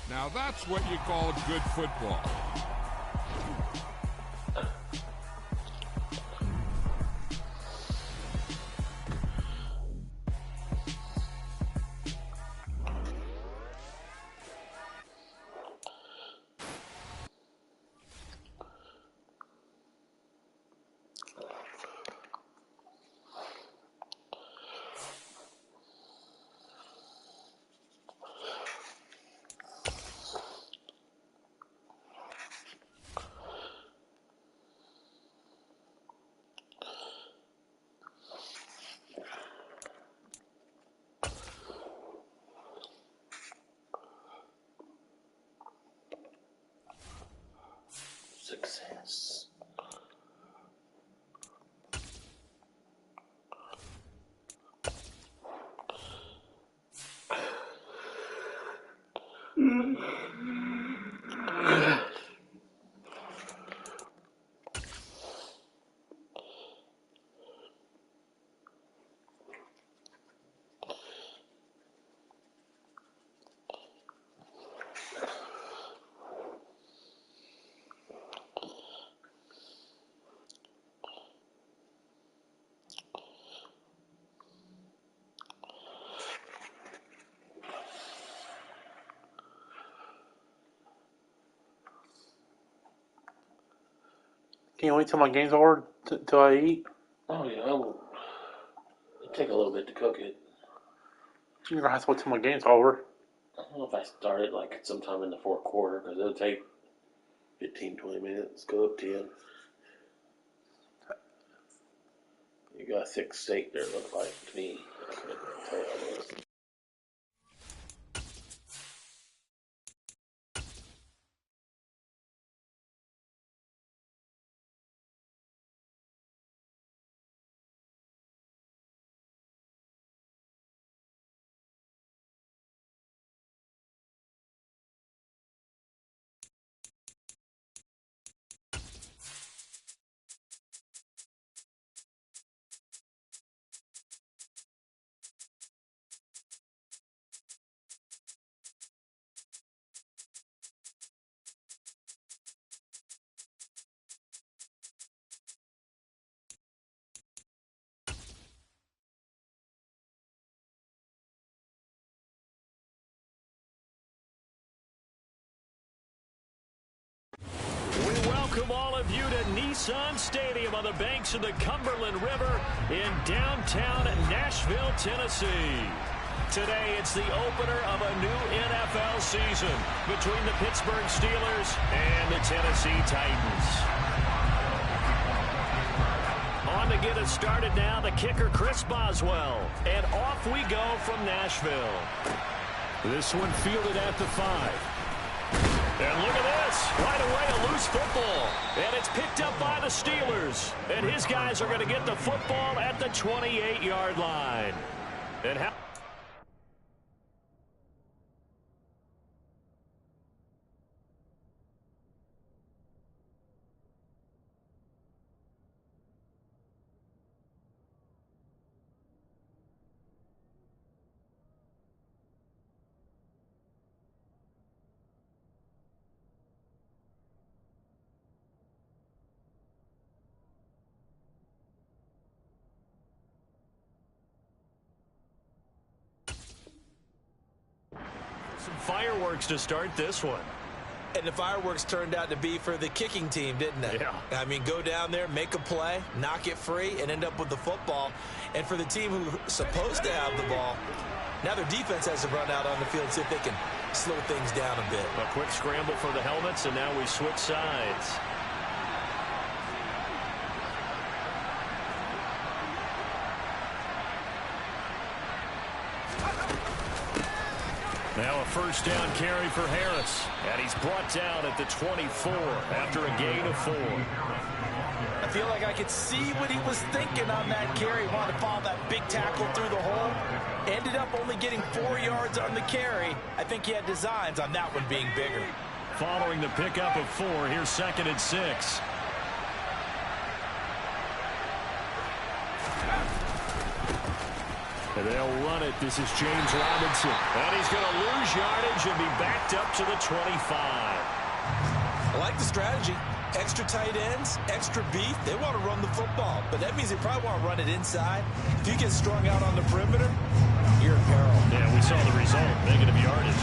Now that's what you call good football. Success. Can you wait till my game's over till I eat? Oh yeah, it'll take a little bit to cook it. You're gonna have to wait till my game's over. I don't know if I start it like sometime in the fourth quarter because it'll take 15-20 minutes. Go up 10. You got a thick steak there, it looked like to me. I couldn't tell this. We welcome all of you to Nissan Stadium on the banks of the Cumberland River in downtown Nashville, Tennessee. Today, it's the opener of a new NFL season between the Pittsburgh Steelers and the Tennessee Titans. On to get us started now, the kicker, Chris Boswell. And off we go from Nashville. This one fielded at the 5. And look at this. Right away, a loose football. And it's picked up by the Steelers. And his guys are going to get the football at the 28-yard line. And how... Some fireworks to start this one. And the fireworks turned out to be for the kicking team, didn't they? Yeah. I mean, go down there, make a play, knock it free, and end up with the football. And for the team who's supposed to have the ball, now their defense has to run out on the field, see if they can slow things down a bit. A quick scramble for the helmets, and now we switch sides. Now a first down carry for Harris. And he's brought down at the 24 after a gain of 4. I feel like I could see what he was thinking on that carry. Wanted to follow that big tackle through the hole. Ended up only getting 4 yards on the carry. I think he had designs on that one being bigger. Following the pickup of 4, here's 2nd and 6. And they'll run it. This is James Robinson. And he's going to lose yardage and be backed up to the 25. I like the strategy. Extra tight ends, extra beef. They want to run the football, but that means they probably want to run it inside. If you get strung out on the perimeter, you're in peril. Yeah, we saw the result. Negative yardage.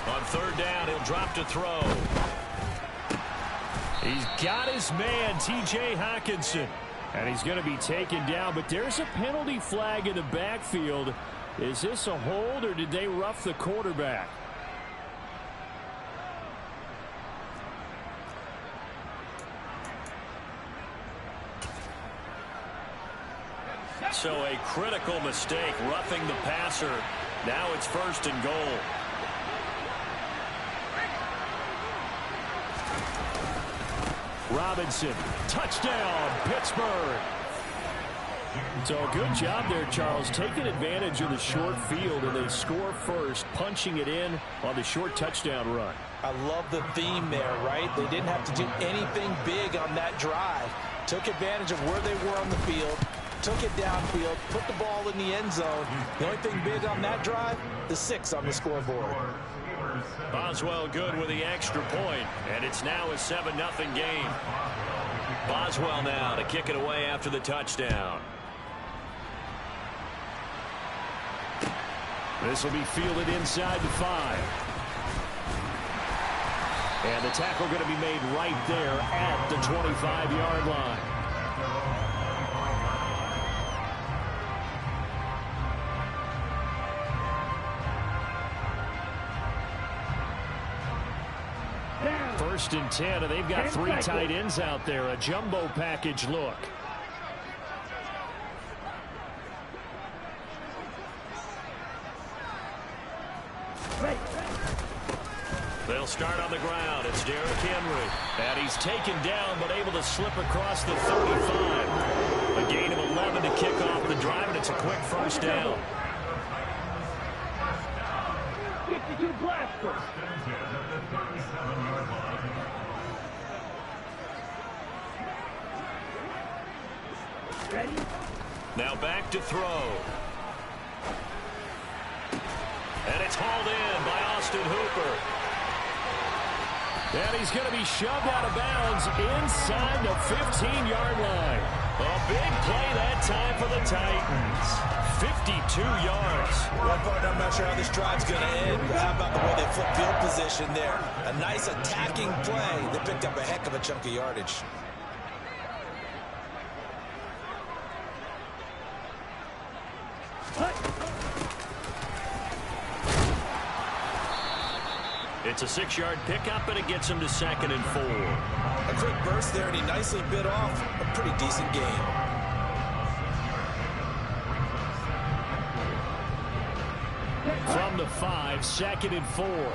On third down, he'll drop to throw. He's got his man, T.J. Hockenson. And he's going to be taken down, but there's a penalty flag in the backfield. Is this a hold, or did they rough the quarterback? So a critical mistake, roughing the passer. Now it's 1st and goal. Robinson, touchdown, Pittsburgh. So a good job there, Charles, taking advantage of the short field, and they score first, punching it in on the short touchdown run. I love the theme there, right? They didn't have to do anything big on that drive. Took advantage of where they were on the field, took it downfield, put the ball in the end zone. The only thing big on that drive, the 6 on the scoreboard. Boswell good with the extra point, and it's now a 7-0 game. Boswell now to kick it away after the touchdown. This will be fielded inside the 5. And the tackle going to be made right there at the 25-yard line. First and 10, and they've got 3 tight ends out there. A jumbo package look. They'll start on the ground. It's Derrick Henry. And he's taken down, but able to slip across the 35. A gain of 11 to kick off the drive, and it's a quick first down. 52 blaster. Ready? Now back to throw. And it's hauled in by Austin Hooper. And he's going to be shoved out of bounds inside the 15-yard line. A big play that time for the Titans. 52 yards. Well, partner, I'm not sure how this drive's going to end, but how about the way they flip field position there? A nice attacking play. They picked up a heck of a chunk of yardage. It's a 6-yard pickup, and it gets him to 2nd and 4. A quick burst there, and he nicely bit off a pretty decent game. From the 5, 2nd and 4.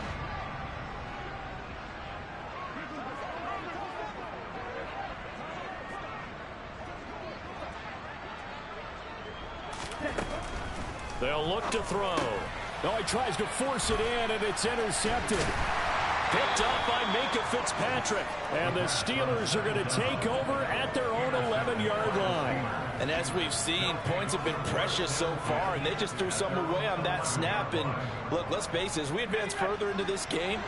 They'll look to throw. Oh, he tries to force it in, and it's intercepted. Picked up by Minkah Fitzpatrick. And the Steelers are going to take over at their own 11-yard line. And as we've seen, points have been precious so far, and they just threw some away on that snap. And look, let's face it, as we advance further into this game,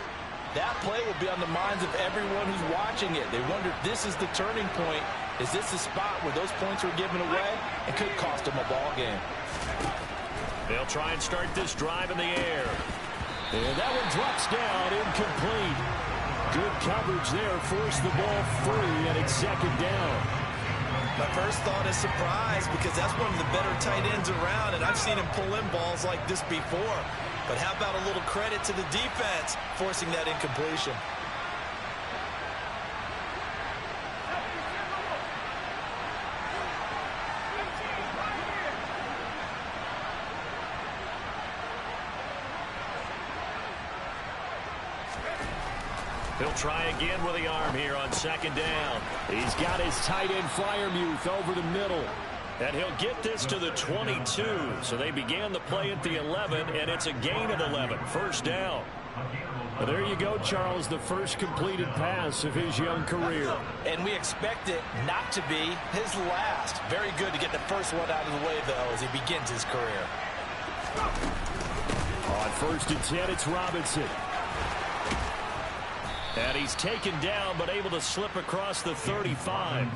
that play will be on the minds of everyone who's watching it. They wonder, this is the turning point. Is this the spot where those points were given away? It could cost them a ball game. They'll try and start this drive in the air. And that one drops down, incomplete. Good coverage there, forced the ball free, and it's 2nd down. My first thought is surprise, because that's one of the better tight ends around, and I've seen him pull in balls like this before. But how about a little credit to the defense forcing that incompletion? He'll try again with the arm here on 2nd down. He's got his tight end Freiermuth over the middle. And he'll get this to the 22. So they began the play at the 11, and it's a gain of 11. First down. Well, there you go, Charles, the first completed pass of his young career. And we expect it not to be his last. Very good to get the first one out of the way, though, as he begins his career. On 1st and 10, it's Robinson. And he's taken down, but able to slip across the 35.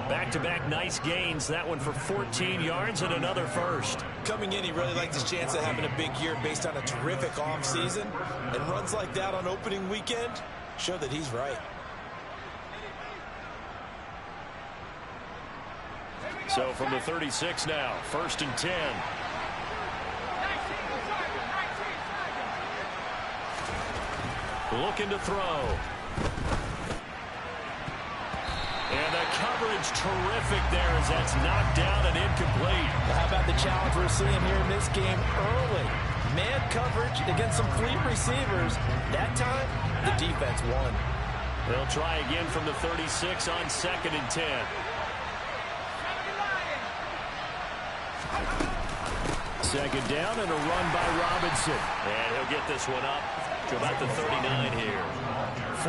Back-to-back nice gains. That one for 14 yards and another first. Coming in, he really liked his chance of having a big year based on a terrific offseason. And runs like that on opening weekend show that he's right. So from the 36 now, 1st and 10. Looking to throw. And the coverage terrific there as that's knocked down and incomplete. How about the challenge we're seeing here in this game early? Man coverage against some fleet receivers. That time, the defense won. They'll try again from the 36 on 2nd and 10. Second down and a run by Robinson. And he'll get this one up to about the 39 here.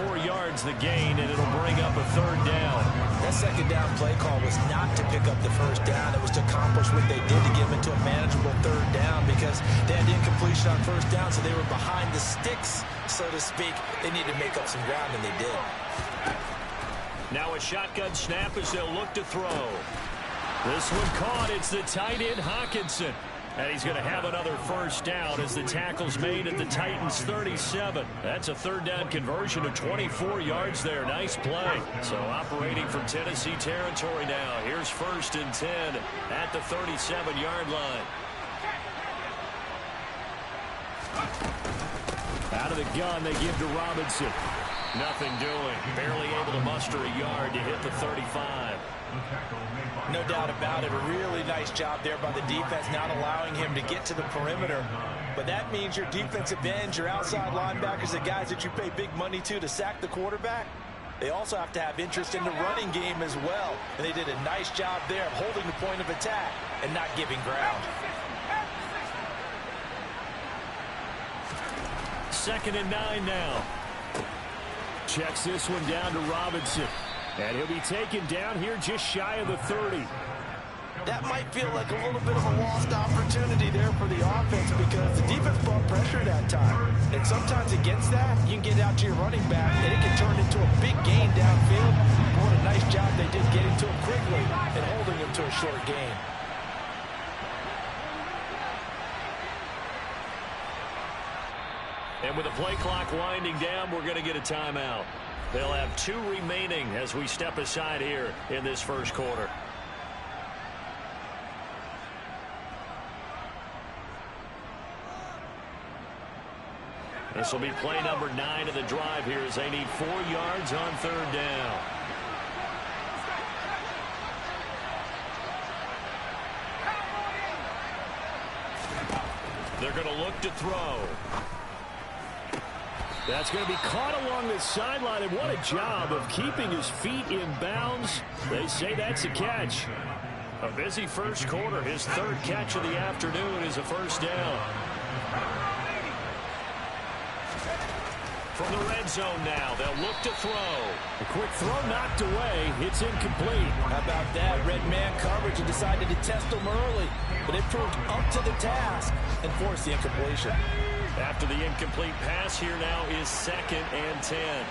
4 yards the gain, and it'll bring up a 3rd down. That second down play call was not to pick up the first down. It was to accomplish what they did to get them into a manageable 3rd down because they had incompletion on 1st down, so they were behind the sticks, so to speak. They needed to make up some ground, and they did. Now a shotgun snap as they'll look to throw. This one caught. It's the tight end, Hockenson. And he's going to have another first down as the tackle's made at the Titans' 37. That's a 3rd down conversion of 24 yards there. Nice play. So operating from Tennessee territory now. Here's 1st and 10 at the 37-yard line. Out of the gun, they give to Robinson. Nothing doing. Barely able to muster a yard to hit the 35. No doubt about it. A really nice job there by the defense, not allowing him to get to the perimeter. But that means your defensive ends, your outside linebackers, the guys that you pay big money to sack the quarterback, they also have to have interest in the running game as well. And they did a nice job there of holding the point of attack and not giving ground. 2nd and 9 now. Checks this one down to Robinson. And he'll be taken down here just shy of the 30. That might feel like a little bit of a lost opportunity there for the offense because the defense brought pressure that time. And sometimes against that, you can get out to your running back, and it can turn into a big gain downfield. What a nice job they did getting to him quickly and holding him to a short gain. And with the play clock winding down, we're going to get a timeout. They'll have 2 remaining as we step aside here in this first quarter. This will be play number 9 of the drive here as they need 4 yards on 3rd down. They're going to look to throw. That's going to be caught along the sideline, and what a job of keeping his feet in bounds. They say that's a catch. A busy first quarter. His 3rd catch of the afternoon is a first down. From the red zone now, they'll look to throw. A quick throw knocked away. It's incomplete. How about that? Red man coverage and decided to test him early, but it proved up to the task and forced the incompletion. After the incomplete pass, here now is 2nd and 10.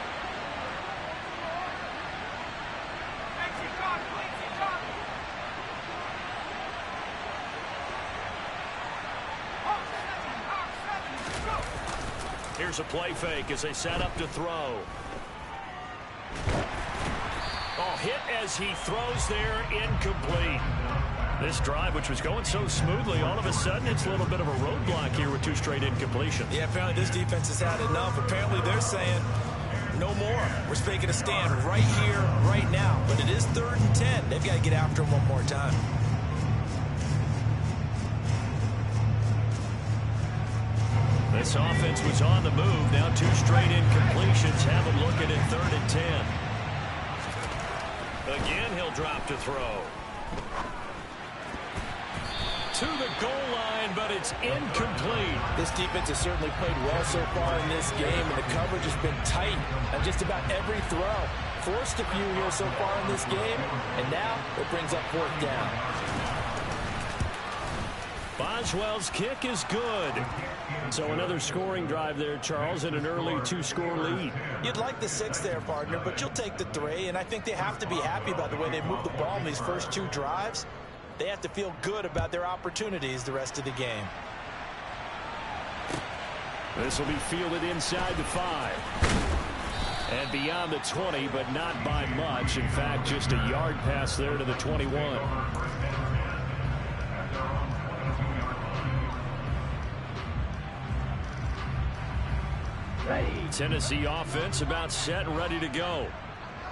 Here's a play fake as they set up to throw. Oh, hit as he throws there, incomplete. This drive, which was going so smoothly, all of a sudden it's a little bit of a roadblock here with 2 straight incompletions. Yeah, apparently this defense has had enough. Apparently they're saying no more. We're making a stand right here, right now. But it is 3rd and 10. They've got to get after him one more time. This offense was on the move. Now 2 straight incompletions have them looking at 3rd and 10. Again, he'll drop to throw. to the goal line, but it's incomplete. This defense has certainly played well so far in this game, and the coverage has been tight on just about every throw. Forced a few here so far in this game, and now it brings up fourth down. Boswell's kick is good. So another scoring drive there, Charles, and an early 2-score lead. You'd like the 6 there, partner, but you'll take the 3, and I think they have to be happy about the way they moved the ball in these first 2 drives. They have to feel good about their opportunities the rest of the game. This will be fielded inside the 5. And beyond the 20, but not by much. In fact, just a yard pass there to the 21. Tennessee offense about set and ready to go.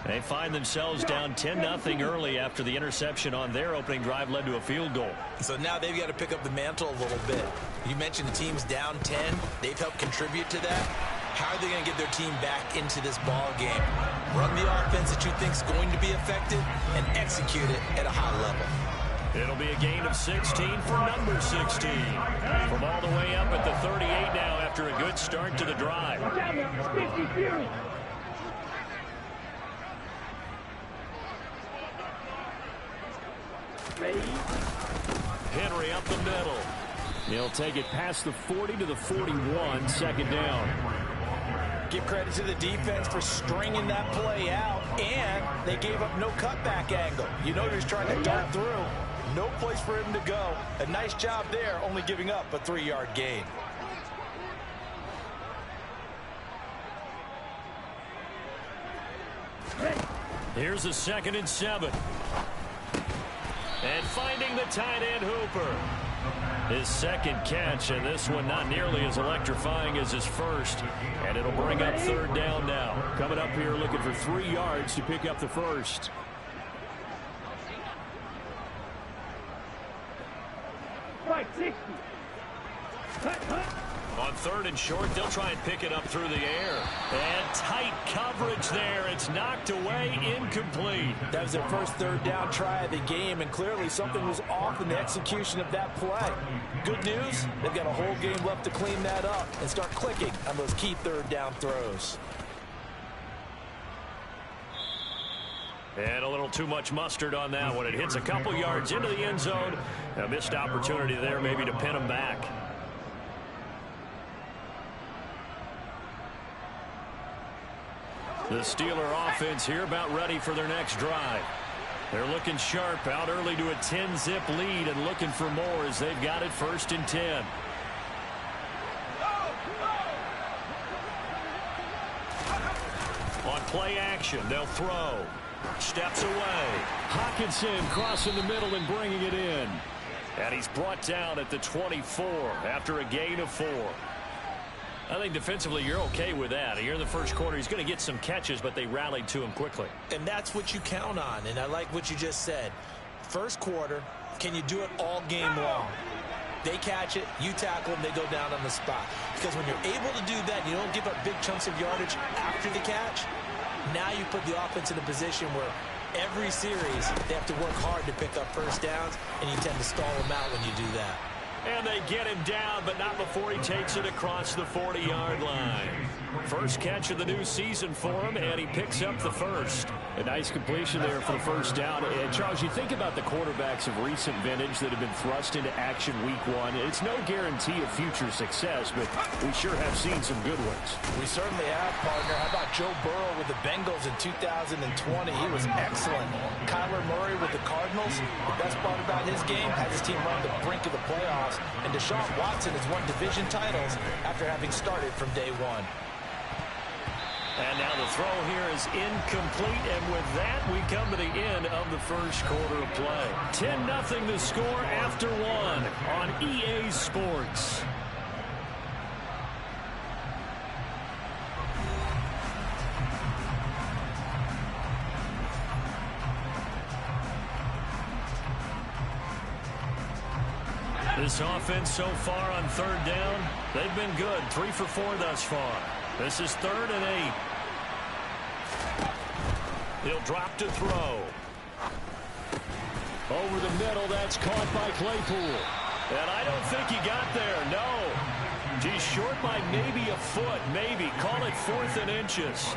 They find themselves down 10-0 early after the interception on their opening drive led to a field goal. So now they've got to pick up the mantle a little bit. You mentioned the team's down 10. They've helped contribute to that. How are they going to get their team back into this ball game? Run the offense that you think is going to be effective and execute it at a high level. It'll be a gain of 16 for number 16. From all the way up at the 38 now after a good start to the drive. Henry up the middle. He'll take it past the 40 to the 41, second down. Give credit to the defense for stringing that play out, and they gave up no cutback angle. You know he's trying to dart through. No place for him to go. A nice job there, only giving up a 3-yard gain. Here's a 2nd and 7. And finding the tight end Hooper. His second catch, and this one not nearly as electrifying as his first. And it'll bring up third down now. Coming up here looking for 3 yards to pick up the first. Right, 60. On 3rd and short, they'll try and pick it up through the air. And tight coverage there. It's knocked away, incomplete. That was their first 3rd down try of the game, and clearly something was off in the execution of that play. Good news, they've got a whole game left to clean that up and start clicking on those key 3rd down throws. And a little too much mustard on that one. It hits a couple yards into the end zone. A missed opportunity there maybe to pin them back. The Steeler offense here about ready for their next drive. They're looking sharp, out early to a 10-zip lead and looking for more as they've got it 1st and 10. On play action, they'll throw. Steps away. Hockenson crossing the middle and bringing it in. And he's brought down at the 24 after a gain of 4. I think defensively you're okay with that. Here in the first quarter, he's going to get some catches, but they rallied to him quickly. And that's what you count on, and I like what you just said. First quarter, can you do it all game long? They catch it, you tackle them, they go down on the spot. Because when you're able to do that, you don't give up big chunks of yardage after the catch. Now you put the offense in a position where every series they have to work hard to pick up first downs, and you tend to stall them out when you do that. And they get him down, but not before he takes it across the 40-yard line. First catch of the new season for him, and he picks up the first. A nice completion there for the first down. And Charles, you think about the quarterbacks of recent vintage that have been thrust into action week 1. It's no guarantee of future success, but we sure have seen some good ones. We certainly have, partner. How about Joe Burrow with the Bengals in 2020? He was excellent. Kyler Murray with the Cardinals. The best part about his game has his team run the brink of the playoffs. And Deshaun Watson has won division titles after having started from day 1. And now the throw here is incomplete, and with that, we come to the end of the first quarter of play. 10-0 the score after 1 on EA Sports. This offense so far on 3rd down, they've been good. 3 for 4 thus far. This is 3rd and 8. He'll drop to throw. Over the middle, that's caught by Claypool. And I don't think he got there, no. He's short by maybe a foot, maybe. Call it 4th and inches.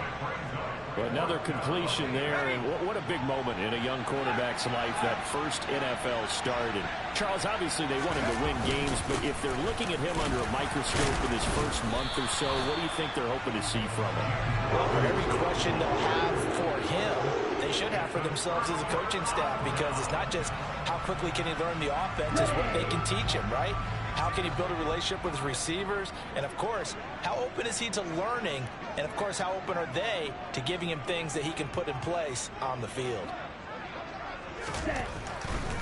Another completion there, and what a big moment in a young quarterback's life, that first NFL start. And Charles, obviously they want him to win games, but if they're looking at him under a microscope in his first month or so, what do you think they're hoping to see from him? Well, for every question they'll have for him, they should have for themselves as a coaching staff, because it's not just how quickly can he learn the offense, it's what they can teach him, right? How can he build a relationship with his receivers? And, of course, how open is he to learning? And, of course, how open are they to giving him things that he can put in place on the field?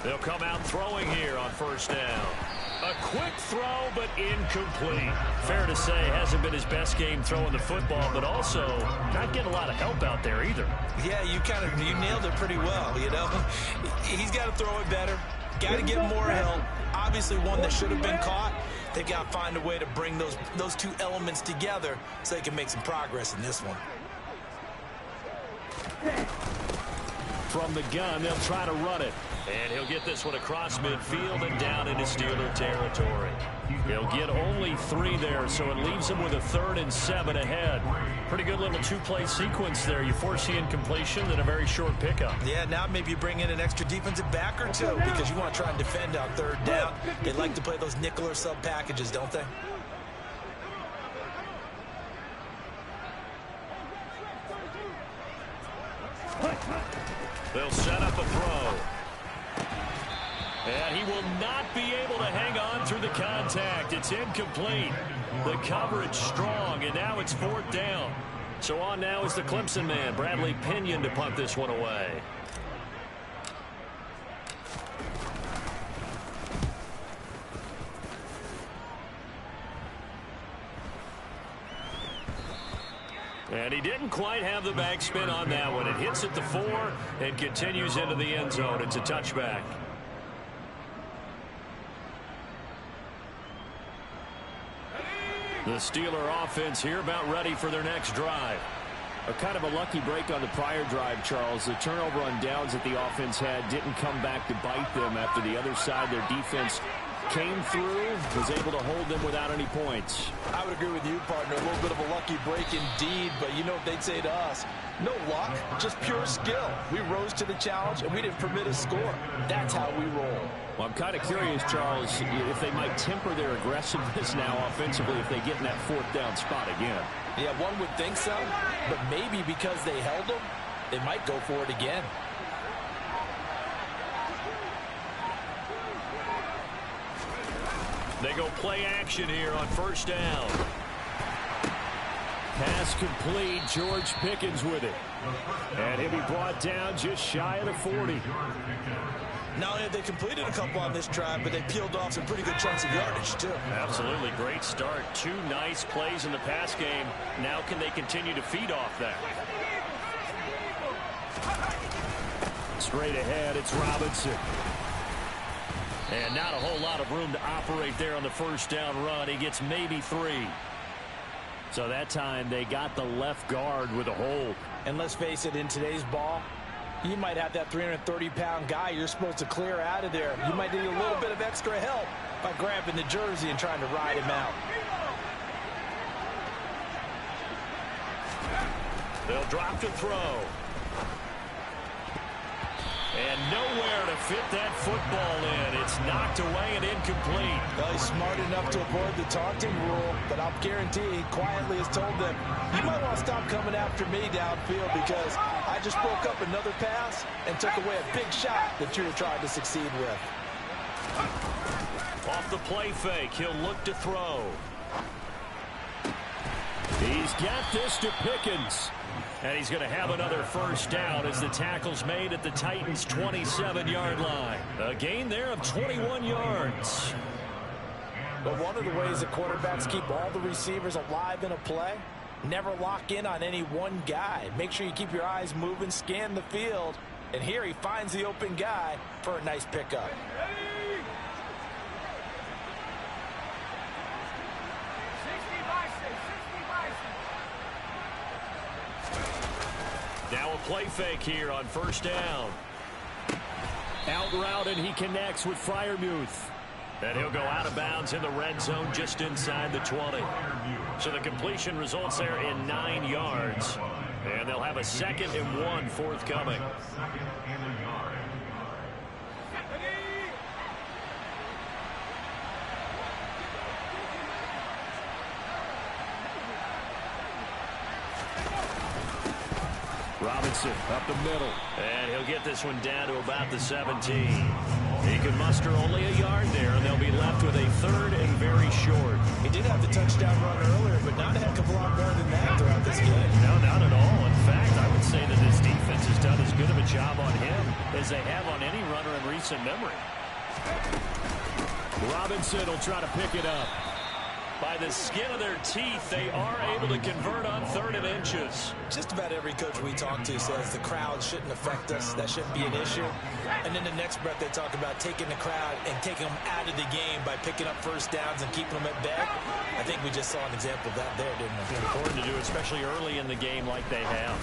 They'll come out throwing here on first down. A quick throw, but incomplete. Fair to say, hasn't been his best game throwing the football, but also not getting a lot of help out there either. Yeah, you nailed it pretty well, you know. He's got to throw it better. Got to get more help. Obviously one that should have been caught. They've got to find a way to bring those two elements together so they can make some progress in this one. From the gun, they'll try to run it. And he'll get this one across midfield and down into Steeler territory. He'll get only 3 there, so it leaves him with a 3rd and 7 ahead. Pretty good little 2-play sequence there. You force the incompletion, then a very short pickup. Yeah, now maybe you bring in an extra defensive back or two, because you want to try and defend on 3rd down. They like to play those nickel or sub packages, don't they? They'll set up a throw. And he will not be able to hang on through the contact. It's incomplete. The coverage strong, and now it's 4th down. So on now is the Clemson man, Bradley Pinion, to punt this one away. And he didn't quite have the backspin on that one. It hits at the 4 and continues into the end zone. It's a touchback. The Steeler offense here about ready for their next drive. A kind of a lucky break on the prior drive, Charles. The turnover on downs that the offense had didn't come back to bite them after the other side. Their defense came through, was able to hold them without any points. I would agree with you, partner. A little bit of a lucky break indeed, but you know what they'd say to us? No luck, just pure skill. We rose to the challenge, and we didn't permit a score. That's how we roll. Well, I'm kind of curious, Charles, if they might temper their aggressiveness now offensively if they get in that 4th down spot again. Yeah, one would think so, but maybe because they held them, they might go for it again. They go play action here on first down. Pass complete. George Pickens with it. And he'll be brought down just shy of the 40. Not only have they completed a couple on this drive, but they peeled off some pretty good chunks of yardage, too. Absolutely. Great start. 2 nice plays in the pass game. Now can they continue to feed off that? Straight ahead, it's Robinson. And not a whole lot of room to operate there on the first down run. He gets maybe 3. So that time they got the left guard with a hold. And let's face it, in today's ball, you might have that 330-pound guy you're supposed to clear out of there. You might need a little bit of extra help by grabbing the jersey and trying to ride him out. They'll drop to throw. And nowhere to fit that football in. It's knocked away and incomplete. Well, he's smart enough to avoid the taunting rule, but I'll guarantee he quietly has told them, you might want to stop coming after me downfield because I just broke up another pass and took away a big shot that you were trying to succeed with. Off the play fake, he'll look to throw. He's got this to Pickens. And he's going to have another first down as the tackle's made at the Titans' 27-yard line. A gain there of 21 yards. But one of the ways that quarterbacks keep all the receivers alive in a play, never lock in on any one guy. Make sure you keep your eyes moving, scan the field. And here he finds the open guy for a nice pickup. Now a play fake here on first down. Out route, and he connects with Freiermuth. And he'll go out of bounds in the red zone just inside the 20. So the completion results there in 9 yards. And they'll have a 2nd and 1 forthcoming. Robinson up the middle. And he'll get this one down to about the 17. He can muster only a yard there, and they'll be left with a 3rd and very short. He did have the touchdown run earlier, but not a heck of a lot more than that throughout this game. No, not at all. In fact, I would say that his defense has done as good of a job on him as they have on any runner in recent memory. Robinson will try to pick it up. By the skin of their teeth, they are able to convert on 3rd and inches. Just about every coach we talk to says the crowd shouldn't affect us. That shouldn't be an issue. And then the next breath, they talk about taking the crowd and taking them out of the game by picking up first downs and keeping them at bay. I think we just saw an example of that there, didn't we? It's important to do, especially early in the game like they have.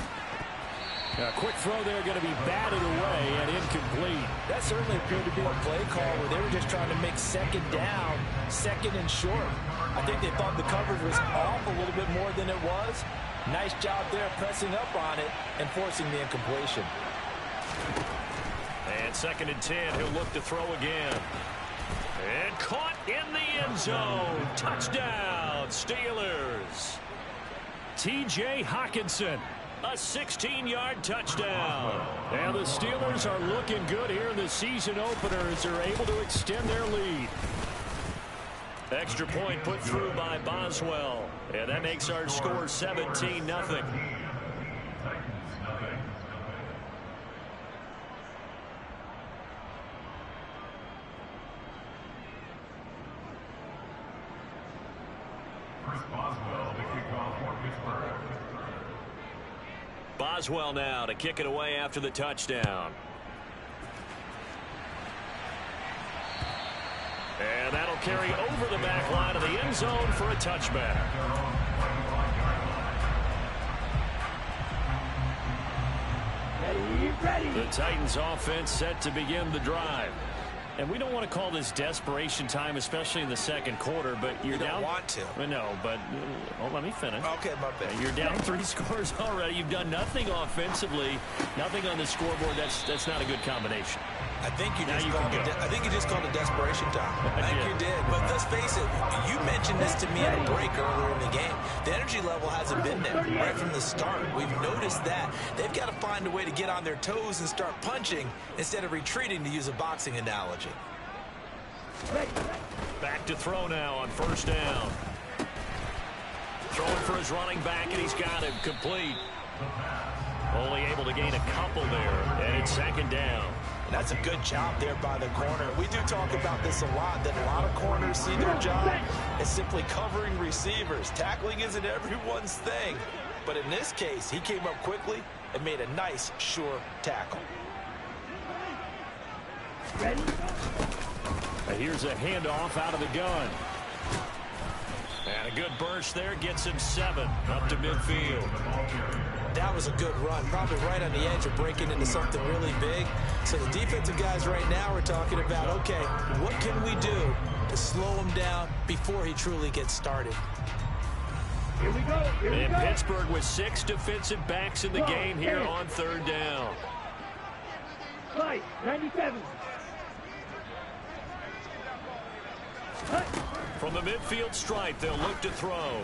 A quick throw there going to be batted away and incomplete. That certainly appeared to be a play call where they were just trying to make 2nd down, 2nd and short. I think they thought the coverage was off a little bit more than it was. Nice job there pressing up on it and forcing the incompletion. And 2nd and 10, he'll look to throw again. And caught in the end zone. Touchdown, Steelers. T.J. Hockenson. A 16-yard touchdown. And the Steelers are looking good here in the season opener as they're able to extend their lead. Extra point put through by Boswell. And that makes our score 17-0. Boswell now to kick it away after the touchdown. And that'll carry over the back line of the end zone for a touchback. The Titans offense set to begin the drive. And we don't want to call this desperation time, especially in the 2nd quarter, but you're down. You don't want to. No, but let me finish. Okay, my bad. You're down 3 scores already. You've done nothing offensively, nothing on the scoreboard. That's not a good combination. I think you just called it desperation time. I think you did. But let's face it, you mentioned this to me at a break earlier in the game. The energy level hasn't been there right from the start. We've noticed that. They've got to find a way to get on their toes and start punching instead of retreating, to use a boxing analogy. Back to throw now on 1st down. Throwing for his running back, and he's got him complete. Only able to gain a couple there, and it's 2nd down. And that's a good job there by the corner. We do talk about this a lot, that a lot of corners see their job as simply covering receivers. Tackling isn't everyone's thing. But in this case, he came up quickly and made a nice, sure tackle. Ready? Here's a handoff out of the gun. And a good burst there gets him 7 up to midfield. That was a good run, probably right on the edge of breaking into something really big. So the defensive guys right now are talking about, okay, what can we do to slow him down before he truly gets started? Here we go. Here we And go. Pittsburgh with 6 defensive backs in the game here on 3rd down. Right, 97. From the midfield stripe, they'll look to throw.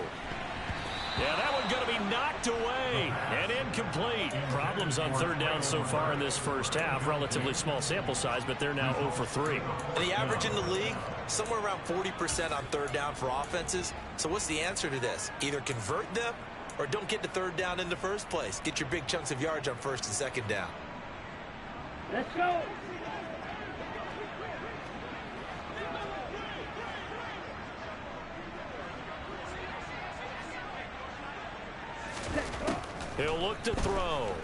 Yeah, that one's going to be knocked away and incomplete. Problems on 3rd down so far in this first half. Relatively small sample size, but they're now 0 for 3. And the average in the league, somewhere around 40% on 3rd down for offenses. So what's the answer to this? Either convert them or don't get to 3rd down in the first place. Get your big chunks of yards on 1st and 2nd down. Let's go. He'll look to throw.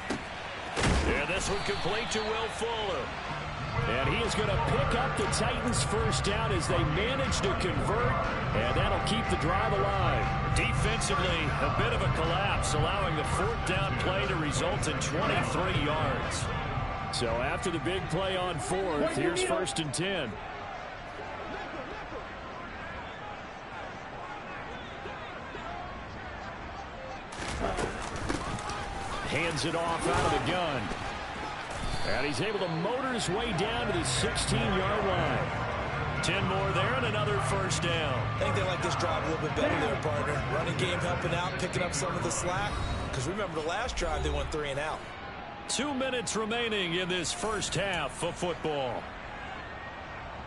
And this one complete to Will Fuller. And he is going to pick up the Titans' first down as they manage to convert, and that'll keep the drive alive. Defensively, a bit of a collapse, allowing the 4th down play to result in 23 yards. So after the big play on fourth, here's 1st and 10. Hands it off out of the gun. And he's able to motor his way down to the 16-yard line. 10 more there and another 1st down. I think they like this drive a little bit better there, partner. Running game helping out, picking up some of the slack. Because remember, the last drive they went 3 and out. 2 minutes remaining in this first half of football.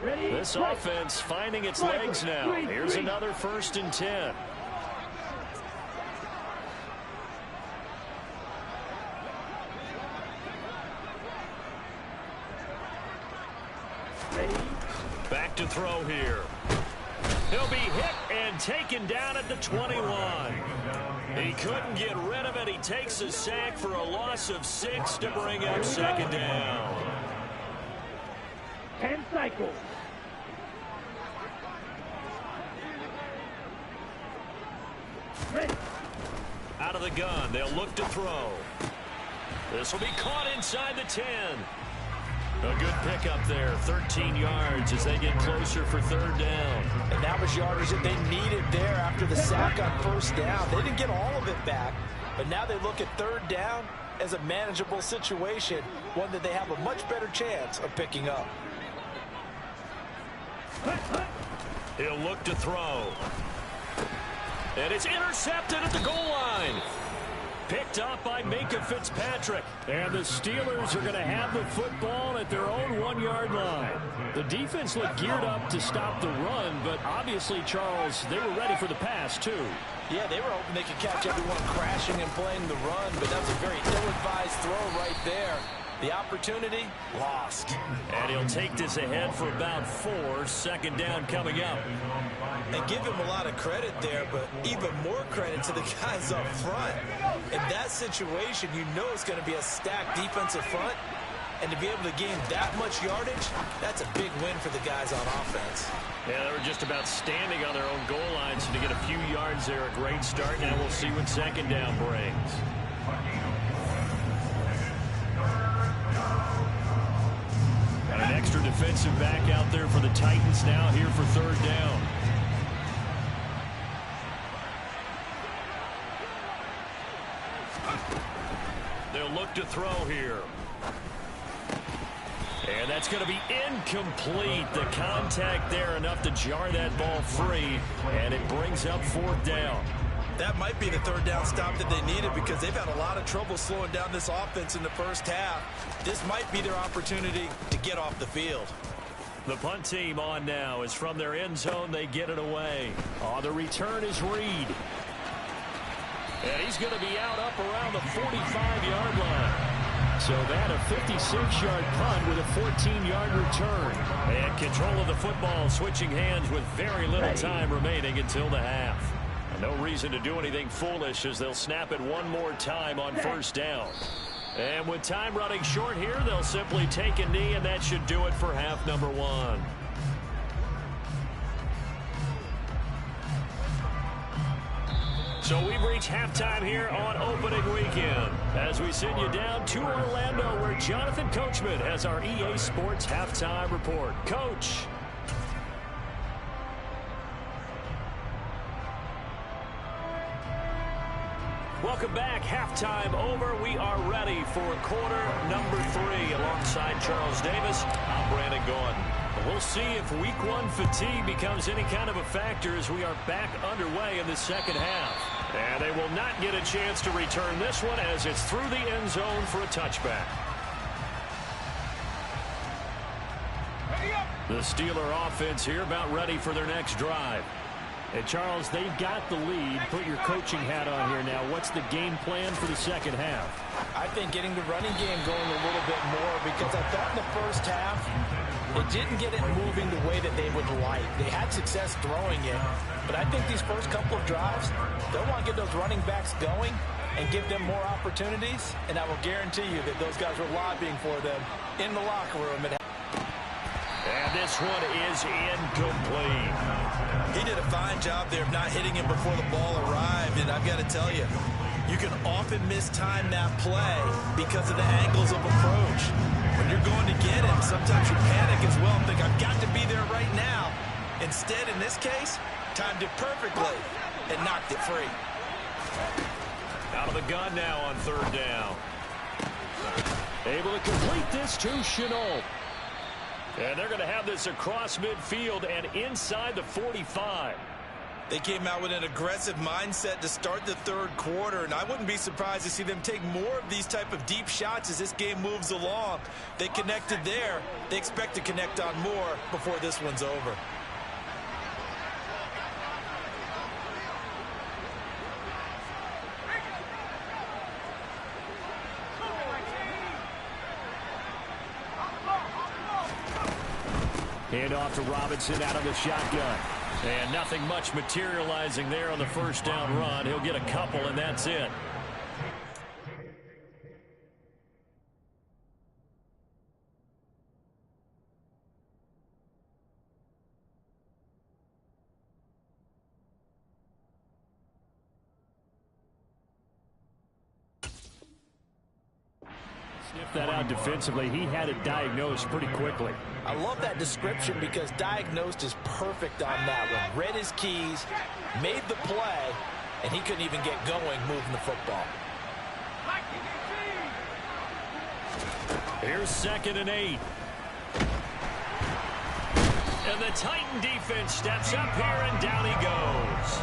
Ready? This offense finding its legs now. Here's another 1st and 10. Back to throw here. He'll be hit and taken down at the 21. He couldn't get rid of it. He takes a sack for a loss of 6 to bring up 2nd down. 10 cycles. Ready. Out of the gun, they'll look to throw. This will be caught inside the 10. A good pickup there, 13 yards as they get closer for 3rd down. And that was yardage that they needed there after the sack on 1st down. They didn't get all of it back, but now they look at 3rd down as a manageable situation, one that they have a much better chance of picking up. He'll look to throw. And it's intercepted at the goal line. Picked up by Minkah Fitzpatrick. And the Steelers are going to have the football at their own 1-yard line. The defense looked geared up to stop the run, but obviously, Charles, they were ready for the pass, too. Yeah, they were hoping they could catch everyone crashing and playing the run, but that's a very ill-advised throw right there. The opportunity, lost. And he'll take this ahead for about 4. 2nd down coming up. And give him a lot of credit there, but even more credit to the guys up front. In that situation, you know it's going to be a stacked defensive front. And to be able to gain that much yardage, that's a big win for the guys on offense. Yeah, they were just about standing on their own goal line, so to get a few yards there, a great start. Now we'll see what 2nd down brings. Got an extra defensive back out there for the Titans now here for 3rd down. They'll look to throw here. And that's going to be incomplete. The contact there enough to jar that ball free, and it brings up 4th down. That might be the 3rd down stop that they needed because they've had a lot of trouble slowing down this offense in the first half. This might be their opportunity to get off the field. The punt team on now is from their end zone. They get it away. Oh, the return is Reed. And he's going to be out up around the 45-yard line. So that a 56-yard punt with a 14-yard return. And control of the football switching hands with very little time remaining until the half. And no reason to do anything foolish as they'll snap it one more time on 1st down. And with time running short here, they'll simply take a knee, and that should do it for half number 1. So we've reached halftime here on opening weekend as we send you down to Orlando where Jonathan Coachman has our EA Sports halftime report. Coach. Welcome back. Halftime over. We are ready for quarter number 3 alongside Charles Davis. I'm Brandon Gordon. We'll see if week 1 fatigue becomes any kind of a factor as we are back underway in the second half. And they will not get a chance to return this one as it's through the end zone for a touchback. The Steeler offense here about ready for their next drive. And Charles, they've got the lead. Put your coaching hat on here now. What's the game plan for the second half? I think getting the running game going a little bit more because I thought in the first half it didn't get it moving the way that they would like. They had success throwing it, but I think these first couple of drives, they'll want to get those running backs going and give them more opportunities, and I will guarantee you that those guys were lobbying for them in the locker room. And this one is incomplete. He did a fine job there of not hitting him before the ball arrived, and I've got to tell you, you can often often mistime that play because of the angles of approach. When you're going to get him, sometimes you panic as well and think, I've got to be there right now. Instead, in this case, timed it perfectly and knocked it free. Out of the gun now on third down. Able to complete this to Shenault. And they're going to have this across midfield and inside the 45. They came out with an aggressive mindset to start the third quarter, and I wouldn't be surprised to see them take more of these type of deep shots as this game moves along. They connected there. They expect to connect on more before this one's over. Hand off to Robinson out of the shotgun. And nothing much materializing there on the first down run. He'll get a couple, and that's it. Sniffed that out defensively. He had it diagnosed pretty quickly. I love that description because diagnosed is perfect on that one. Read his keys, made the play, and he couldn't even get going moving the football. Here's 2nd and 8. And the Titan defense steps up here, and down he goes.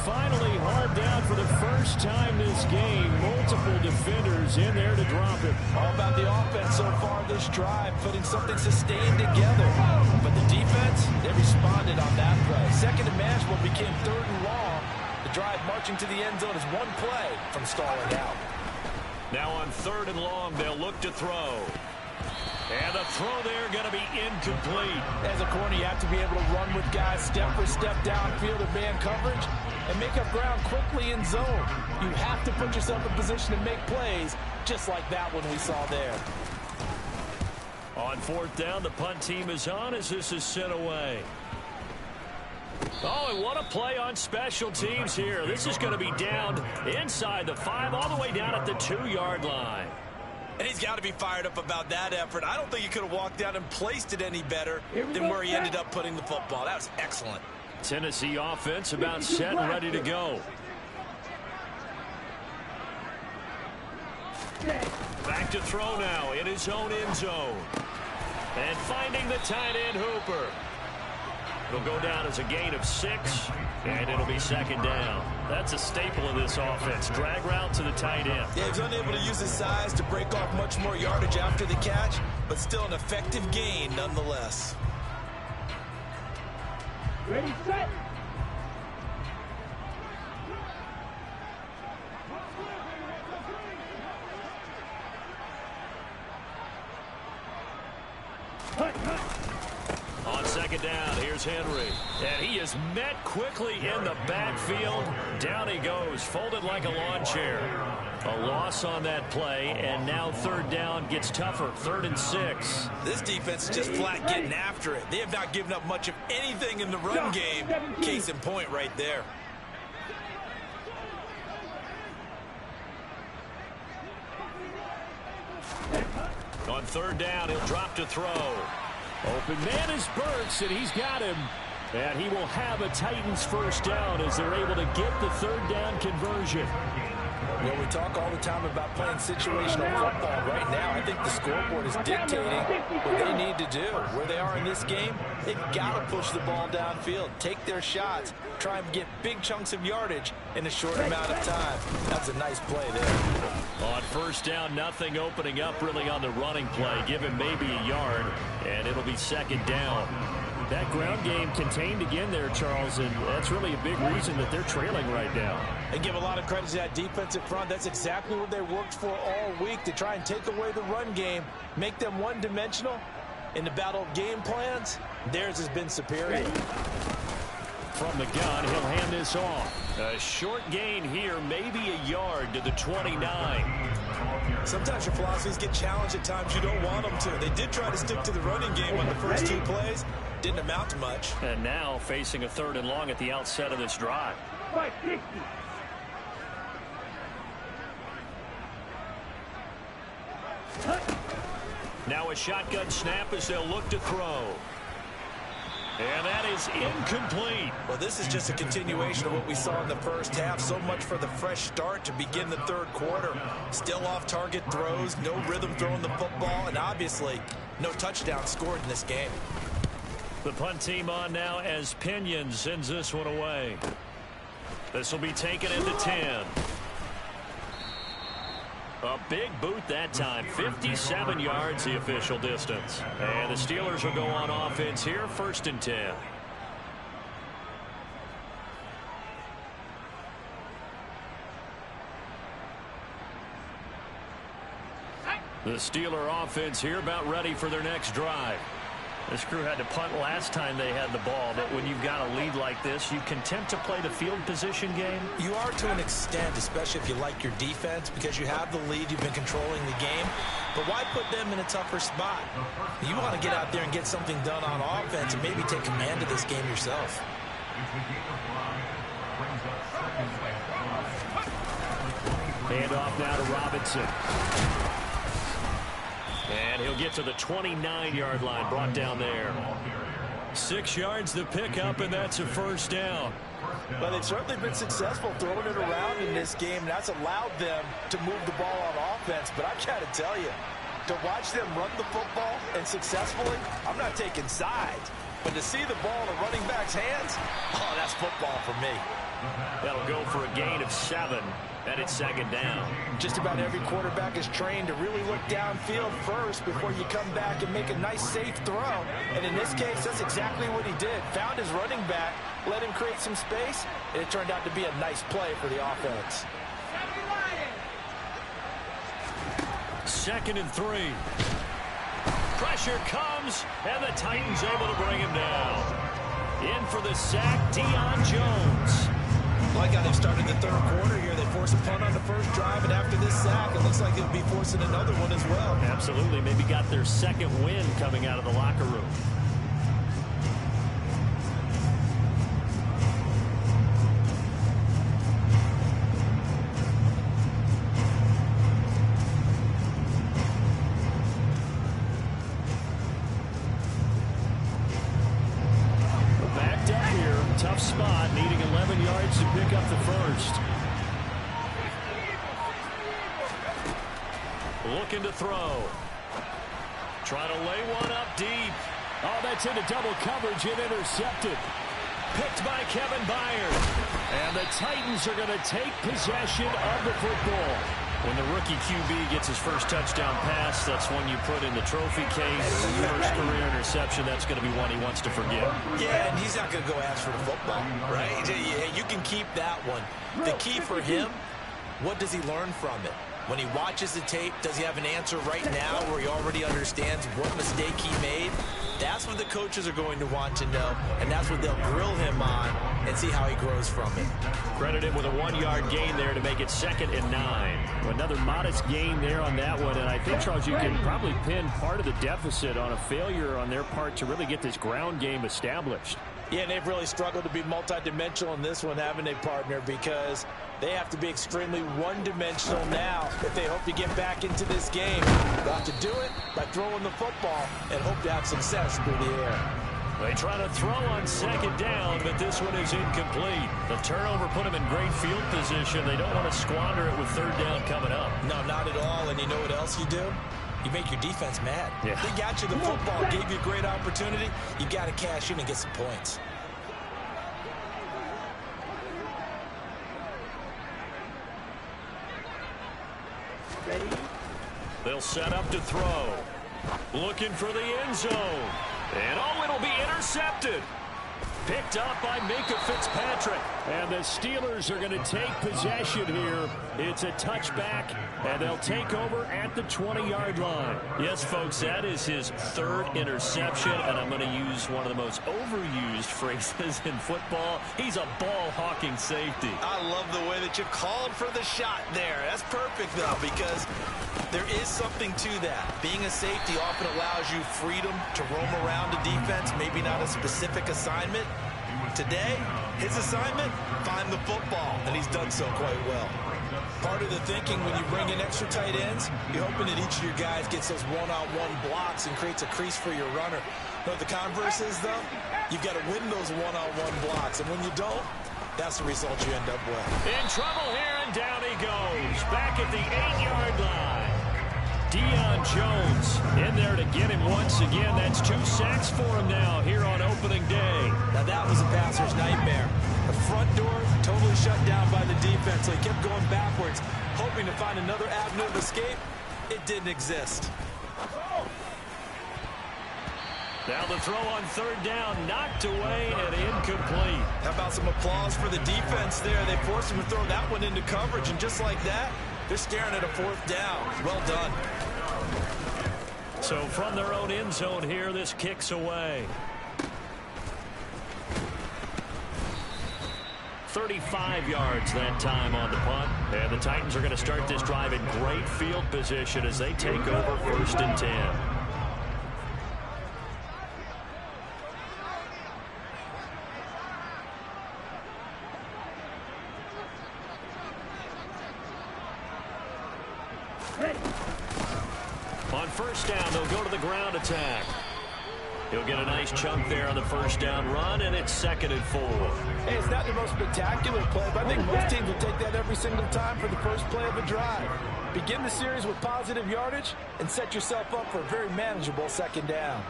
Finally hard down for the first time this game. Multiple defenders in there to drop him. All about the offense so far this drive, putting something sustained together. But the defense, they responded on that play. Second and manageable became 3rd and long. The drive marching to the end zone is one play from stalling out. Now on 3rd and long, they'll look to throw. And the throw there going to be incomplete. As a corner, you have to be able to run with guys step for step downfield of man coverage and make up ground quickly in zone. You have to put yourself in position to make plays, just like that one we saw there. On 4th down, the punt team is on as this is sent away. Oh, and what a play on special teams here. This is going to be down inside the 5, all the way down at the 2-yard line. And he's got to be fired up about that effort. I don't think he could have walked down and placed it any better than where he ended up putting the football. That was excellent. Tennessee offense about set and ready to go. Back to throw now in his own end zone. And finding the tight end Hooper. It'll go down as a gain of 6, and it'll be 2nd down. That's a staple of this offense. Drag route to the tight end. Yeah, he's unable to use his size to break off much more yardage after the catch, but still an effective gain nonetheless. Ready, set. On 2nd down, here's Henry. And he is met quickly in the backfield. Down he goes, folded like a lawn chair. A loss on that play, and now 3rd down gets tougher. 3rd and 6. This defense is just flat getting after it. They have not given up much of anything in the run game. Case in point right there. On 3rd down, he'll drop to throw. Open man is Burks, and he's got him. And he will have a Titans first down as they're able to get the 3rd down conversion. You know, we talk all the time about playing situational football. Right now, I think the scoreboard is dictating what they need to do. Where they are in this game, they've got to push the ball downfield, take their shots, try and get big chunks of yardage in a short amount of time. That's a nice play there. On 1st down, nothing opening up really on the running play. Give him maybe a yard, and it'll be 2nd down. That ground game contained again there, Charles, and that's really a big reason that they're trailing right now. And give a lot of credit to that defensive front. That's exactly what they worked for all week, to try and take away the run game, make them one-dimensional. In the battle of game plans, theirs has been superior. From the gun, he'll hand this off. A short gain here, maybe a yard to the 29. Sometimes your philosophies get challenged at times you don't want them to. They did try to stick to the running game on the first 2 plays. Didn't amount to much. And now facing a 3rd and long at the outset of this drive. Now a shotgun snap as they'll look to throw. And that is incomplete. Well, this is just a continuation of what we saw in the first half. So much for the fresh start to begin the third quarter. Still off-target throws, no rhythm throwing the football, and obviously no touchdown scored in this game. The punt team on now as Pinion sends this one away. This will be taken into 10. A big boot that time. 57 yards the official distance. And the Steelers will go on offense here, 1st and 10. The Steeler offense here about ready for their next drive. This crew had to punt last time they had the ball, but when you've got a lead like this, you content to play the field position game? You are to an extent, especially if you like your defense, because you have the lead, you've been controlling the game. But why put them in a tougher spot? You want to get out there and get something done on offense and maybe take command of this game yourself. Hand off now to Robinson. And he'll get to the 29-yard line, brought down there. 6 yards to pick up, and that's a 1st down. Well, they've certainly been successful throwing it around in this game, and that's allowed them to move the ball on offense. But I've got to tell you, to watch them run the football and successfully, I'm not taking sides. But to see the ball in a running back's hands, oh, that's football for me. That'll go for a gain of 7. And it's 2nd down. Just about every quarterback is trained to really look downfield first before you come back and make a nice, safe throw. And in this case, that's exactly what he did. Found his running back, let him create some space, and it turned out to be a nice play for the offense. 2nd and 3. Pressure comes, and the Titans able to bring him down. In for the sack, Deion Jones. Like how they've started the third quarter here. They force a punt on the first drive, and after this sack, it looks like they'll be forcing another one as well. Absolutely. Maybe got their 2nd win coming out of the locker room. Backed up here. Tough spot. Needing 11 yards to pick up the 1st. Looking to throw. Trying to lay one up deep. Oh, that's into double coverage and intercepted. Picked by Kevin Byard. And the Titans are going to take possession of the football. When the rookie QB gets his first touchdown pass, that's one you put in the trophy case. First career interception, that's going to be one he wants to forget. Yeah, and he's not going to go ask for the football, right? You can keep that one. The key for him, what does he learn from it? When he watches the tape, does he have an answer right now where he already understands what mistake he made? That's what the coaches are going to want to know, and that's what they'll grill him on and see how he grows from it. Credit him with a 1-yard gain there to make it 2nd and 9. Another modest gain there on that one, and I think, Charles, you can probably pin part of the deficit on a failure on their part to really get this ground game established. Yeah, and they've really struggled to be multidimensional in this one, haven't they, partner? Because they have to be extremely one-dimensional now if they hope to get back into this game. They'll have to do it by throwing the football and hope to have success through the air. They try to throw on 2nd down, but this one is incomplete. The turnover put them in great field position. They don't want to squander it with 3rd down coming up. No, not at all. And you know what else you do? You make your defense mad. Yeah. They got you the football, gave you a great opportunity. You got to cash in and get some points. Ready? They'll set up to throw. Looking for the end zone. And oh, it'll be intercepted. Picked up by Minkah Fitzpatrick. And the Steelers are going to take possession here. It's a touchback, and they'll take over at the 20-yard line. Yes, folks, that is his 3rd interception, and I'm going to use one of the most overused phrases in football. He's a ball-hawking safety. I love the way that you called for the shot there. That's perfect, though, because there is something to that. Being a safety often allows you freedom to roam around the defense, maybe not a specific assignment. Today, his assignment, find the football, and he's done so quite well. Part of the thinking when you bring in extra tight ends, you're hoping that each of your guys gets those one-on-one blocks and creates a crease for your runner. But the converse is, though, you've got to win those one-on-one blocks. And when you don't, that's the result you end up with. In trouble here, and down he goes. Back at the 8-yard line. Deion Jones in there to get him once again. That's 2 sacks for him now here on opening day. Now that was a passer's nightmare. The front door totally shut down by the defense, so he kept going backwards, hoping to find another avenue of escape. It didn't exist. Now the throw on third down, knocked away and incomplete. How about some applause for the defense there? They forced him to throw that one into coverage, and just like that, they're staring at a fourth down. Well done. So from their own end zone here, this kicks away. 35 yards that time on the punt. And the Titans are going to start this drive in great field position as they take over 1st and 10. On first down, they'll go to the ground attack. He'll get a nice chunk there on the first down run, and it's 2nd and 4. Hey, it's not the most spectacular play, but I think most teams will take that every single time for the first play of a drive. Begin the series with positive yardage and set yourself up for a very manageable 2nd down.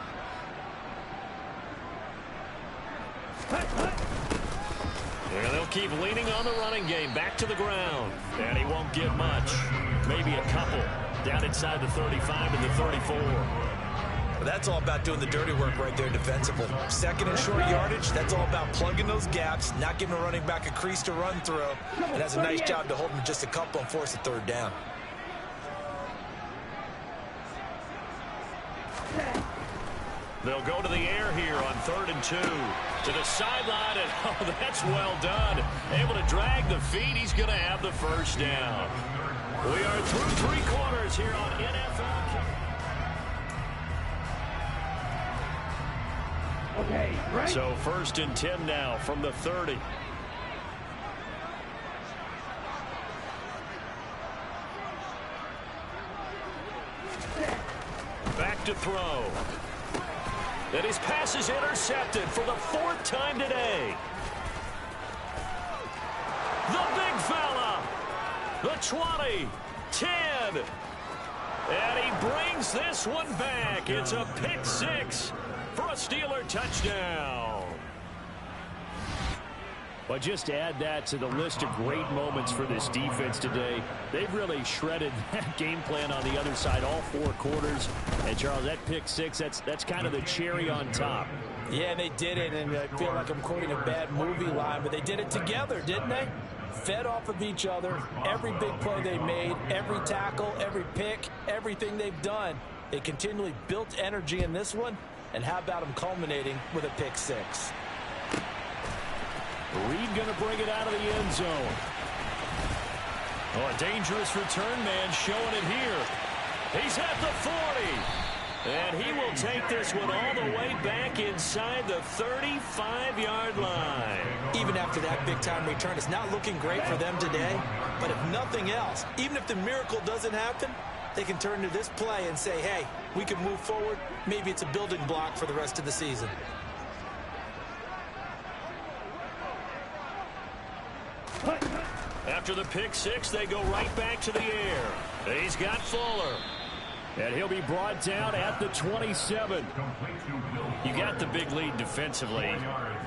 Yeah, they'll keep leaning on the running game. Back to the ground. And he won't get much. Maybe a couple. Down inside the 35 and the 34. Well, that's all about doing the dirty work right there defensively. 2nd and short yardage, that's all about plugging those gaps, not giving a running back a crease to run through. And that's a nice job to hold him just a couple and force a 3rd down. They'll go to the air here on 3rd and 2. To the sideline, and oh, that's well done. Able to drag the feet. He's going to have the first down. We are through 3 quarters here on NFL. Okay, right. So 1st and 10 now from the 30. Back to throw. And his pass is intercepted for the 4th time today. The big fella. The 20, 10. And he brings this one back. It's a pick 6 for a Steeler touchdown. Well, just add that to the list of great moments for this defense today. They've really shredded that game plan on the other side all 4 quarters. And, Charles, that pick 6, that's kind of the cherry on top. Yeah, they did it, and I feel like I'm quoting a bad movie line, but they did it together, didn't they? Fed off of each other, every big play they made, every tackle, every pick, everything they've done. They continually built energy in this one, and how about them culminating with a pick 6? Reed going to bring it out of the end zone. Oh, a dangerous return man showing it here. He's at the 40. And he will take this one all the way back inside the 35-yard line. Even after that big-time return, it's not looking great for them today. But if nothing else, even if the miracle doesn't happen, they can turn to this play and say, hey, we can move forward. Maybe it's a building block for the rest of the season. After the pick 6, they go right back to the air. He's got Fuller. And he'll be brought down at the 27. You got the big lead defensively.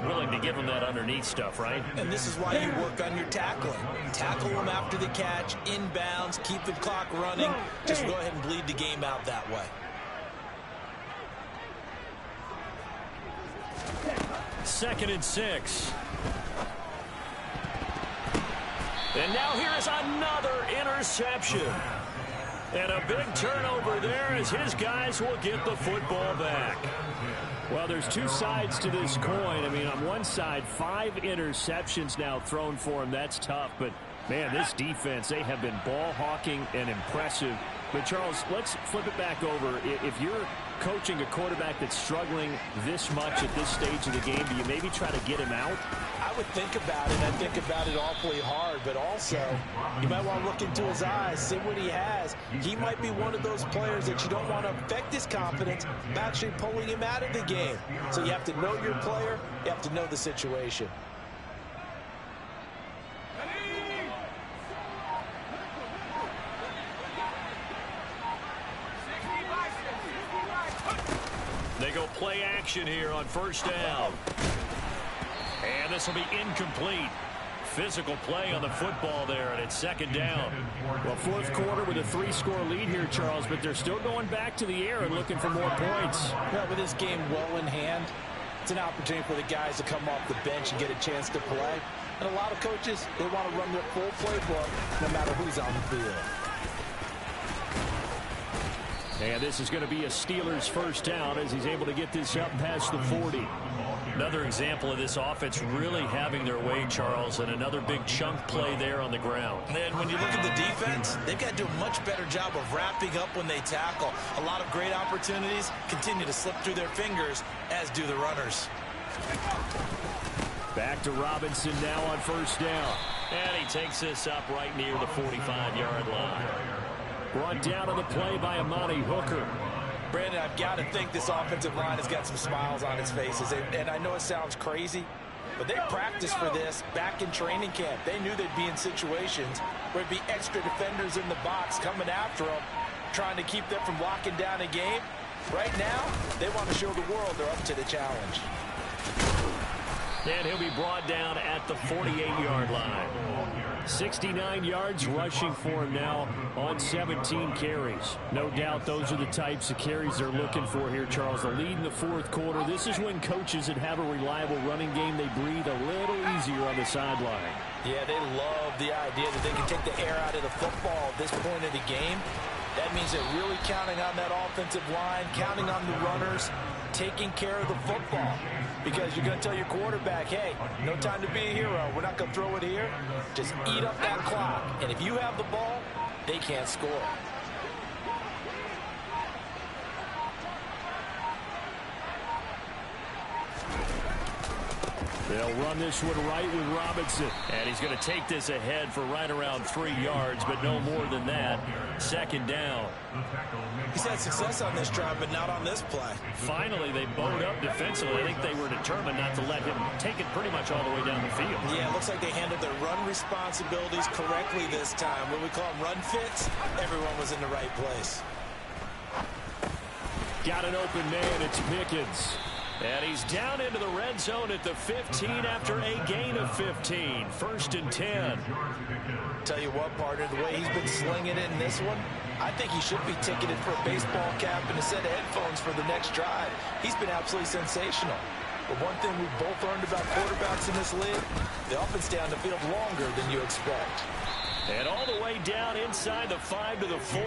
Willing to give him that underneath stuff, right? And this is why you work on your tackling. Tackle them after the catch, inbounds, keep the clock running. Just go ahead and bleed the game out that way. Second and 6. And now here is another interception. And a big turnover there as his guys will get the football back. Well, there's 2 sides to this coin. I mean, on one side, 5 interceptions now thrown for him. That's tough. But Man, this defense, they have been ball hawking and impressive. But, Charles, let's flip it back over. If you're coaching a quarterback that's struggling this much at this stage of the game, do you maybe try to get him out? I would think about it. I think about it awfully hard. But also, you might want to look into his eyes, see what he has. He might be one of those players that you don't want to affect his confidence by actually pulling him out of the game. So you have to know your player. You have to know the situation. They go play action here on first down. And this will be incomplete. Physical play on the football there, and it's second down. Well, fourth quarter with a 3-score lead here, Charles, but they're still going back to the air and looking for more points. Well, with this game well in hand, it's an opportunity for the guys to come off the bench and get a chance to play. And a lot of coaches, they want to run their full playbook no matter who's on the field. And this is going to be a Steelers first down as he's able to get this up past the 40. Another example of this offense really having their way, Charles, and another big chunk play there on the ground. And when you look at the defense, they've got to do a much better job of wrapping up when they tackle. A lot of great opportunities continue to slip through their fingers, as do the runners. Back to Robinson now on first down. And he takes this up right near the 45-yard line. Brought down on the play by Amani Hooker. Brandon, I've got to think this offensive line has got some smiles on its faces. And I know it sounds crazy, but they practiced for this back in training camp. They knew they'd be in situations where there'd be extra defenders in the box coming after them, trying to keep them from locking down a game. Right now, they want to show the world they're up to the challenge. And he'll be brought down at the 48-yard line. 69 yards rushing for him now on 17 carries. No doubt those are the types of carries they're looking for here, Charles. The lead in the fourth quarter. This is when coaches that have a reliable running game, they breathe a little easier on the sideline. Yeah, they love the idea that they can take the air out of the football at this point of the game. That means they're really counting on that offensive line, counting on the runners, taking care of the football. Because you're going to tell your quarterback, hey, no time to be a hero. We're not going to throw it here. Just eat up that clock. And if you have the ball, they can't score. They'll run this one right with Robinson. And he's going to take this ahead for right around 3 yards, but no more than that. Second down. He's had success on this drive, but not on this play. Finally, they bowed up defensively. I think they were determined not to let him take it pretty much all the way down the field. Yeah, it looks like they handled their run responsibilities correctly this time. What we call them run fits, everyone was in the right place. Got an open man. It's Pickens. And he's down into the red zone at the 15 after a gain of 15. First and 10. Tell you what, partner, the way he's been slinging it in this one, I think he should be ticketed for a baseball cap and a set of headphones for the next drive. He's been absolutely sensational. But one thing we've both learned about quarterbacks in this league, they often stay on the field longer than you expect. And all the way down inside the 5 to the 4.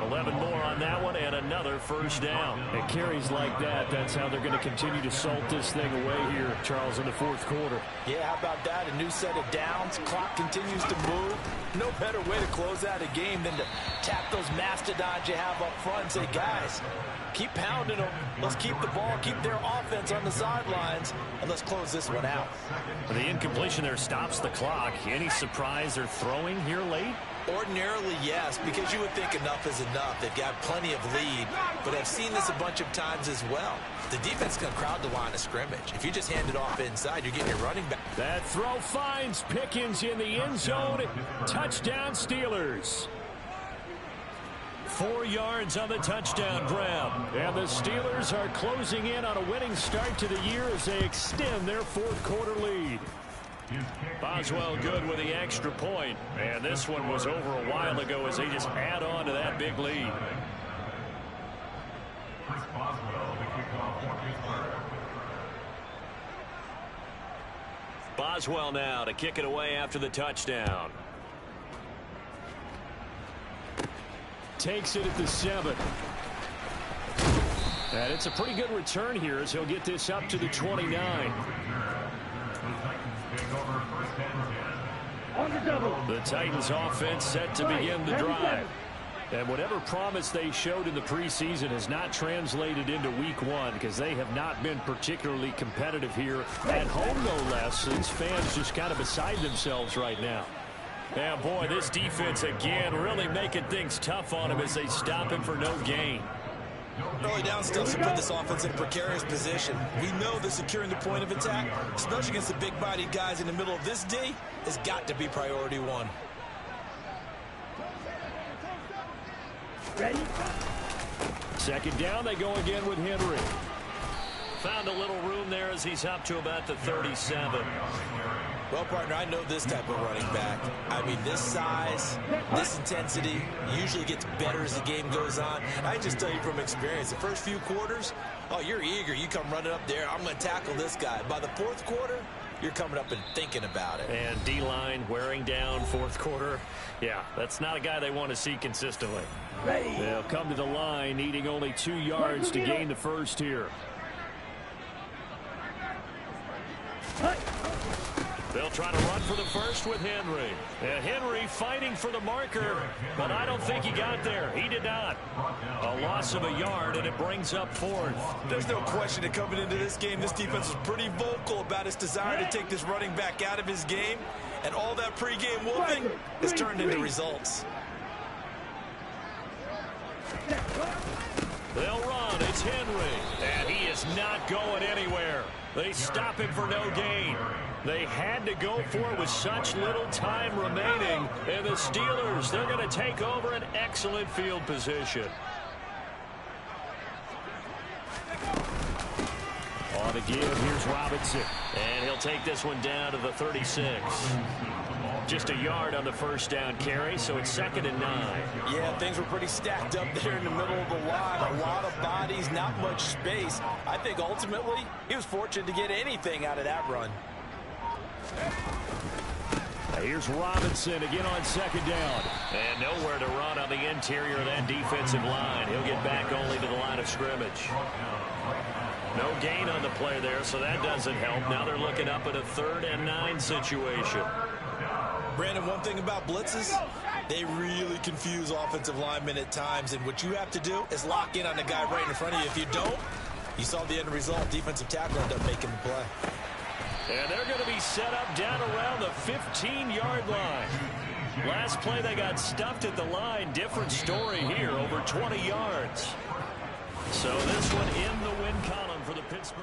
11 more on that one and another first down. It carries like that. That's how they're going to continue to salt this thing away here, Charles, in the fourth quarter. Yeah, how about that? A new set of downs. Clock continues to move. No better way to close out a game than to tap those mastodons you have up front and say, guys, keep pounding them. Let's keep the ball, keep their offense on the sidelines, and let's close this one out. The incompletion there stops the clock. Any surprise they're throwing here late? Ordinarily, yes, because you would think enough is enough. They've got plenty of lead, but I've seen this a bunch of times as well. The defense can crowd the line of scrimmage. If you just hand it off inside, you're getting your running back. That throw finds Pickens in the end zone. Touchdown, Steelers. 4 yards on the touchdown grab. And the Steelers are closing in on a winning start to the year as they extend their fourth quarter lead. Boswell good with the extra point. And this one was over a while ago as they just add on to that big lead. Boswell now to kick it away after the touchdown. Takes it at the 7. And it's a pretty good return here as he'll get this up to the 29. The Titans offense set to begin the drive. And whatever promise they showed in the preseason has not translated into week one because they have not been particularly competitive here at home, no less. These fans just kind of beside themselves right now. And boy, this defense again really making things tough on him as they stop him for no gain. Early down stuff to put this offense in a precarious position. We know that securing the point of attack, especially against the big-bodied guys in the middle of this D, has got to be priority one. Ready? Second down, they go again with Henry. Found a little room there as he's up to about the 37. Well, partner, I know this type of running back. I mean, this size, this intensity usually gets better as the game goes on. I just tell you from experience, the first few quarters, oh, you're eager. You come running up there, I'm going to tackle this guy. By the fourth quarter, you're coming up and thinking about it. And D-line wearing down fourth quarter. Yeah, that's not a guy they want to see consistently. They'll come to the line needing only 2 yards to gain the first here. They'll try to run for the first with Henry. And Henry fighting for the marker, but I don't think he got there. He did not. A loss of a yard, and it brings up fourth. There's no question that coming into this game, this defense is pretty vocal about its desire to take this running back out of his game. And all that pregame whooping has turned into results. They'll run. It's Henry. And he is not going anywhere. They stop him for no gain. They had to go for it with such little time remaining. And the Steelers, they're going to take over an excellent field position. On the give, here's Robinson. And he'll take this one down to the 36. Just a yard on the first down carry, so it's 2nd and 9. Yeah, things were pretty stacked up there in the middle of the line. A lot of bodies, not much space. I think ultimately he was fortunate to get anything out of that run. Here's Robinson again on 2nd down. And nowhere to run on the interior of that defensive line. He'll get back only to the line of scrimmage. No gain on the play there, so that doesn't help. Now they're looking up at a 3rd and 9 situation. Brandon, one thing about blitzes, they really confuse offensive linemen at times, and what you have to do is lock in on the guy right in front of you. If you don't, you saw the end result. Defensive tackle ended up making the play. And they're going to be set up down around the 15-yard line. Last play, they got stuffed at the line. Different story here, over 20 yards. So this one in the win column for the Pittsburgh.